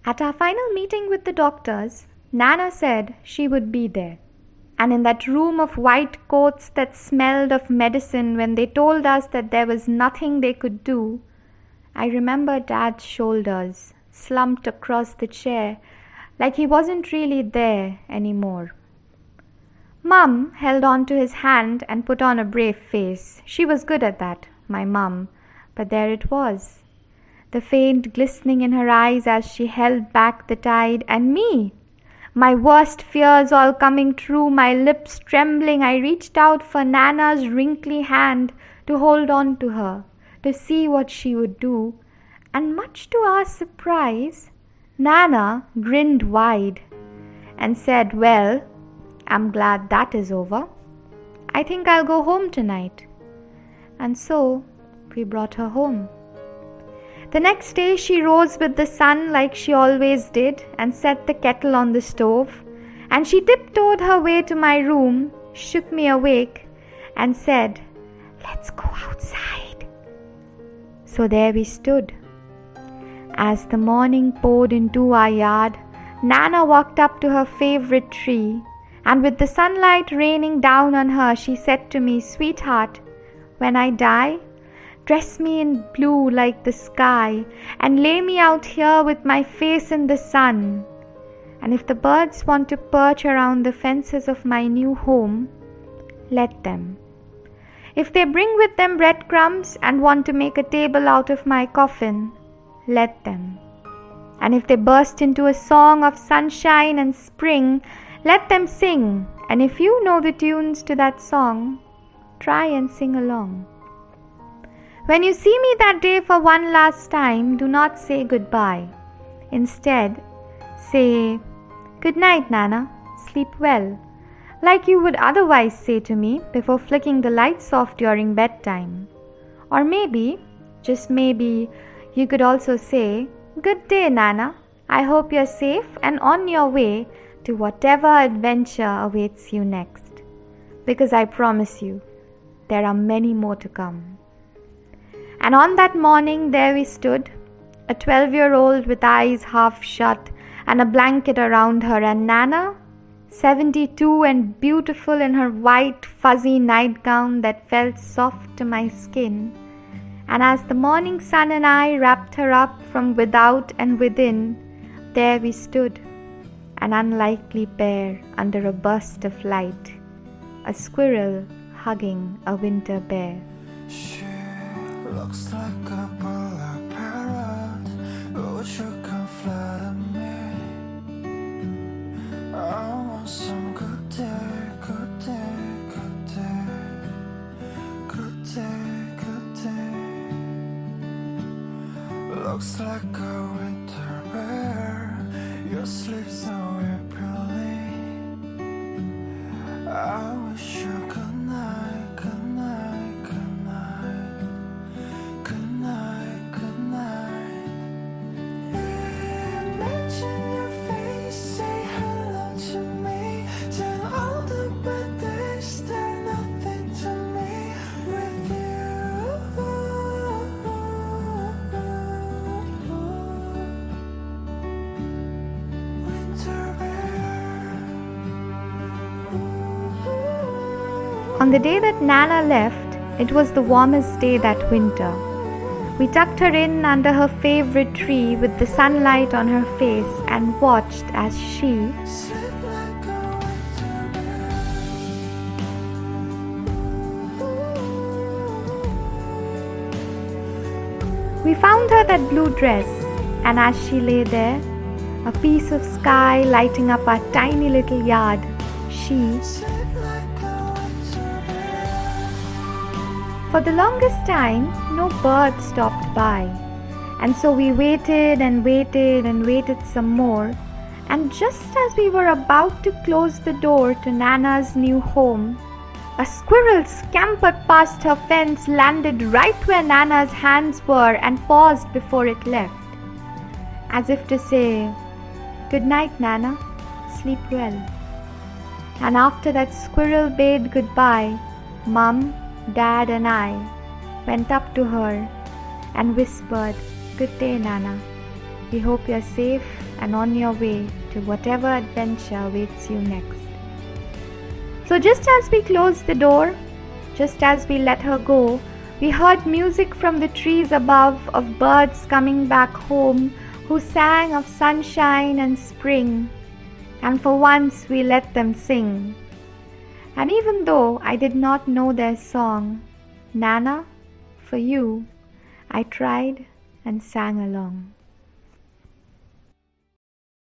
At our final meeting with the doctors, Nana said she would be there. And in that room of white coats that smelled of medicine when they told us that there was nothing they could do, I remember Dad's shoulders slumped across the chair like he wasn't really there anymore. Mum held on to his hand and put on a brave face. She was good at that, my mum, but there it was. The faint glistening in her eyes as she held back the tide, and me, my worst fears all coming true, my lips trembling, I reached out for Nana's wrinkly hand to hold on to her, to see what she would do, and much to our surprise, Nana grinned wide and said, "Well, I'm glad that is over. I think I'll go home tonight." And so we brought her home. The next day she rose with the sun like she always did and set the kettle on the stove, and she tiptoed her way to my room, shook me awake and said, "Let's go outside." So there we stood. As the morning poured into our yard, Nana walked up to her favorite tree, and with the sunlight raining down on her, she said to me, "Sweetheart, when I die, dress me in blue like the sky and lay me out here with my face in the sun. And if the birds want to perch around the fences of my new home, let them. If they bring with them breadcrumbs and want to make a table out of my coffin, let them. And if they burst into a song of sunshine and spring, let them sing. And if you know the tunes to that song, try and sing along. When you see me that day for one last time, do not say goodbye. Instead, say, 'Good night, Nana, sleep well,' like you would otherwise say to me before flicking the lights off during bedtime. Or maybe, just maybe, you could also say, 'Good day, Nana. I hope you're safe and on your way to whatever adventure awaits you next.' Because I promise you, there are many more to come." And on that morning there we stood, a 12-year-old with eyes half shut and a blanket around her, and Nana, 72 and beautiful in her white fuzzy nightgown that felt soft to my skin. And as the morning sun and I wrapped her up from without and within, there we stood, an unlikely pair under a burst of light, a squirrel hugging a winter bear. She looks like a polar parrot, but you can flatter me. I want some good day, good day, good day, good day, good day. Looks like a winter bear, your sleep so appealing. I wish you good night, good night, good night, good night, good night. Imagine your face, say hello to me. Tell all the bad days, they're nothing to me with you. Winter bear. On the day that Nana left, it was the warmest day that winter. We tucked her in under her favorite tree with the sunlight on her face and watched as she, Sleep like a winter bear. we found her that blue dress, and as she lay there, a piece of sky lighting up our tiny little yard, she, Sleep like a winter bear. for the longest time, no bird stopped by. And so we waited and waited and waited some more. And just as we were about to close the door to Nana's new home, a squirrel scampered past her fence, landed right where Nana's hands were, and paused before it left, as if to say, "Good night, Nana, sleep well." And after that squirrel bade goodbye, Mum, Dad and I went up to her and whispered, "Good day, Nana. We hope you're safe and on your way to whatever adventure awaits you next. So just as we closed the door, just as we let her go, we heard music from the trees above of birds coming back home who sang of sunshine and spring, and for once we let them sing. And even though I did not know their song, Nana, for you, I tried and sang along.